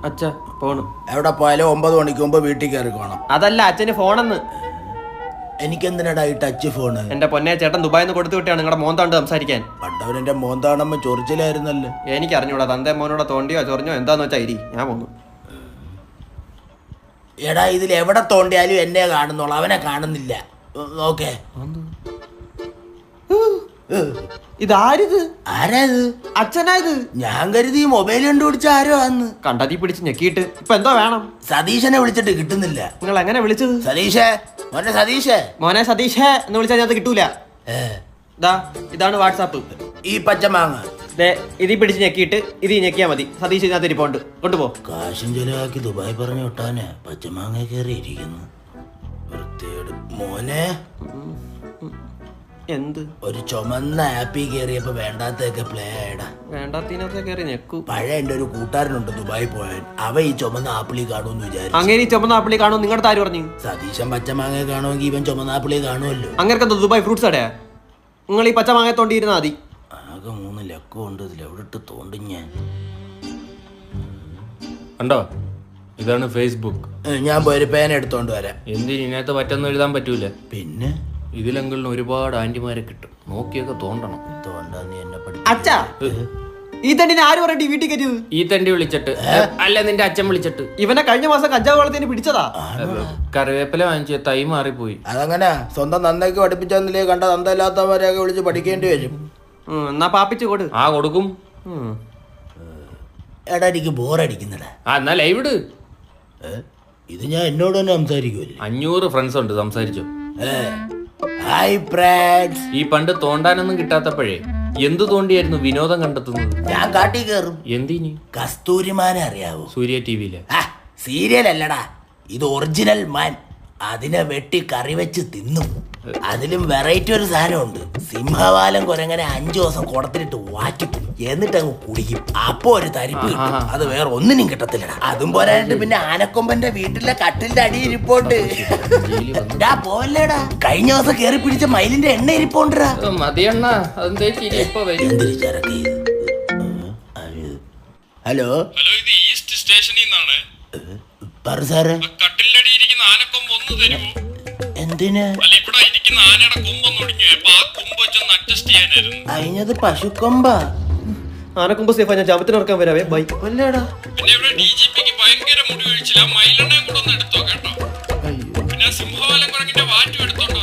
അച്ഛ ഫോണ് എവിടെ പോയാലും 9 മണിക്ക് മുമ്പ് വീട്ടിൽ കയറി പോകണം. അതല്ല അച്ഛന് ഫോണെന്ന്. എനിക്കെന്തിനാടാ ഈ ടച്ച് ഫോണ്? എന്റെ പൊന്നെ ചേട്ടൻ ദുബായിന്ന് കൊടുത്തു വിട്ടാണ് നിങ്ങളുടെ മോന്താണ്ട് സംസാരിക്കാൻ. പണ്ടവരെന്റെ മോന്താണമ്മ ചൊറിച്ചിലായിരുന്നല്ലേ. എനിക്ക് അറിഞ്ഞൂടാ, തന്റെ മോനോടെ തോണ്ടിയോ ചൊറിഞ്ഞോ എന്താന്ന് വെച്ചാ ഇരി, ഞാൻ പോന്നു. എടാ ഇതിൽ എവിടെ തോണ്ടിയാലും എന്നെ കാണുന്നുള്ളു, അവനെ കാണുന്നില്ല. ഓക്കെ ഇതാരിത്? ആരാത്? അച്ഛനായത്? ഞാൻ കരുതി മൊബൈൽ കണ്ടുപിടിച്ച ആരോ ആന്ന്. കണ്ടതി പിടിച്ച് ഞെക്കിയിട്ട് ഇപ്പൊ എന്തോ വേണം? സതീശനെ വിളിച്ചിട്ട് കിട്ടുന്നില്ല. നിങ്ങൾ എങ്ങനെ വിളിച്ചത്? സതീഷേ, മോനെ സതീഷേ. മോനെ സതീഷേ എന്ന് വിളിച്ചാൽ അത് കിട്ടൂല. ഇതാണ് വാട്സാപ്പ്. ഈ പച്ചമാങ്ങ ഇതി പിടിച്ച് ഞെക്കിയിട്ട് ഇത് ഞെക്കിയാ മതി. സതീഷ് ഇതിനകത്ത് ഇരിപ്പുണ്ട്, കൊണ്ടുപോ. കാശും ചെലവാക്കി ദുബായ് പറഞ്ഞു വിട്ടാനെ പച്ചമാങ്ങ കയറി ഇരിക്കുന്നു. വൃത്തിയോട് മോനെ എന്ത് ഒരു ചുമന്ന ആപ്പിൽ കയറിയപ്പോ വേണ്ടാത്തൊക്കെ പ്ലേ ആയിടാ. വേണ്ടാത്തതിനൊക്കെ കയറി ഞെക്കൂ. പഴയ എന്റെ ഒരു കൂട്ടുകാരനുണ്ട് ദുബായി പോയാൻ, അവ ഈ ചുമന്ന ആപ്പിളി കാണുമെന്ന് വിചാരിച്ചു. അങ്ങനെ ഈ ചുമന്ന ആപ്പിളി കാണും നിങ്ങളുടെ ആര് പറഞ്ഞു? സതീശൻ പച്ചമാങ്ങ കാണുമെങ്കിൽ ഇവൻ ചുമന്ന ആപ്പിളി കാണുമല്ലോ. അങ്ങനെ ദുബായ് ഫ്രൂട്ട്സ് അടയാ. നിങ്ങൾ ഈ പച്ചമാങ്ങ തോണ്ടിയിരുന്നാ മതി. ആകെ 3 ലക്കമുണ്ട്, ഇതിൽ എവിടെ ഇട്ട് തോണ്ടും ഞാൻ. കണ്ടോ, ഇതാണ് ഫേസ്ബുക്ക്. ഞാൻ പോയൊരു പേന എടുത്തോണ്ട് വരാം. എന്തിന് ഇതിനകത്ത് പറ്റൊന്നും എഴുതാൻ പറ്റൂല. പിന്നെ ഇതിലെങ്കിലും ഒരുപാട് ആന്റിമാരെ കിട്ടും, നോക്കിയൊക്കെ തോണ്ടണം. തോണ്ടാ നീ എന്നെ അച്ഛാ, ഈ തണ്ടിനെ ആര് പറയട്ടെ വീട്ടിൽ കയറ്റിയത്? ഈ തണ്ടി വിളിച്ചിട്ട് അല്ല നിന്റെ അച്ഛൻ വിളിച്ചിട്ട്. ഇവനെ കഴിഞ്ഞ മാസം കഞ്ചാവ് വളത്തിന് പിടിച്ചതാ. കറിവേപ്പില വാങ്ങിച്ച തൈ മാറിപ്പോയി. അതങ്ങനെ സ്വന്തം നന്ദയ്ക്ക് പഠിപ്പിച്ചെന്നില്ലേ കണ്ട നന്ദയില്ലാത്തവരെയൊക്കെ വിളിച്ച് പഠിക്കേണ്ടി വരും. എന്നാ പാപ്പിച്ചു കൊടു. ആ കൊടുക്കും. എടാ എനിക്ക് ബോറടിക്കുന്നടാ. എന്നാ ലൈവ് ഇട്. ഇത് ഞാൻ എന്നോട് തന്നെ സംസാരിക്കുമല്ലേ. 500 ഫ്രണ്ട്സ് ഉണ്ട്, സംസാരിച്ചോ. Hi friends. ഈ പണ്ട് തോണ്ടാനൊന്നും കിട്ടാത്തപ്പോഴേ എന്തു തോണ്ടിയായിരുന്നു വിനോദം കണ്ടെത്തുന്നത്? ഞാൻ കാട്ടി കയറും. എന്തിനി? കസ്തൂരിമാനെ അറിയാവോ? സൂര്യ ടിവിയിലെ സീരിയൽ അല്ലടാ, ഇത് ഒറിജിനൽ മാൻ. അതിനെ വെട്ടി കറി വെച്ച് തിന്നും. അതിലും വെറൈറ്റി ഒരു സാധനമുണ്ട്. സിംഹവാലം കുരങ്ങനെ 5 ദിവസം കുടത്തിലിട്ട് വാറ്റും, എന്നിട്ട് അങ്ങ് കുടിക്കും. അപ്പൊ ഒരു തരിപ്പ് കിട്ടും, അത് വേറെ ഒന്നിനും കിട്ടത്തില്ലടാ. അതും പോരായിട്ട് പിന്നെ ആനക്കൊമ്പന്റെ വീട്ടിലെ കട്ടിലിന്റെ അടി ഇരിപ്പോണ്ട്. പോവല്ലേടാ, കഴിഞ്ഞ ദിവസം കേറി പിടിച്ച മയിലിന്റെ എണ്ണ ഇരിപ്പോണ്ടാ. ഹലോ, ഇത് ഈസ്റ്റ് സ്റ്റേഷനിൽ നിന്നാണ്. പറ സാറേ. കട്ടിലടി ഇരിക്കുന്ന ആനക്കൊമ്പ് ഒന്ന് തരുമോ? എന്തിന്? അല്ല, ഇവിടെ ഇരിക്കുന്ന ആനയുടെ കൊമ്പൊന്ന് ഒടിഞ്ഞു, അപ്പൊ ആ കൊമ്പ് വെച്ചൊന്ന് അഡ്ജസ്റ്റ് ചെയ്യാനായിരുന്നു. അതിനത് പശുക്കൊമ്പാ. ആനക്കൊമ്പ് സേഫാ, ഞാൻ ജാമത്തിന് ഇറക്കാൻ വരാവേ. ബൈ. അല്ലേടാ, പിന്നെ ഇവിടെ DGPക്ക് ഭയങ്കര മുടി വീഴ്ചില്ല. മയിലെണ്ണയും കൂടെ ഒന്ന് എടുത്തോ കേട്ടോ. പിന്നെ സിംഹവാലം കുരങ്ങിന്റെ വാറ്റും എടുത്തോണ്ടോ.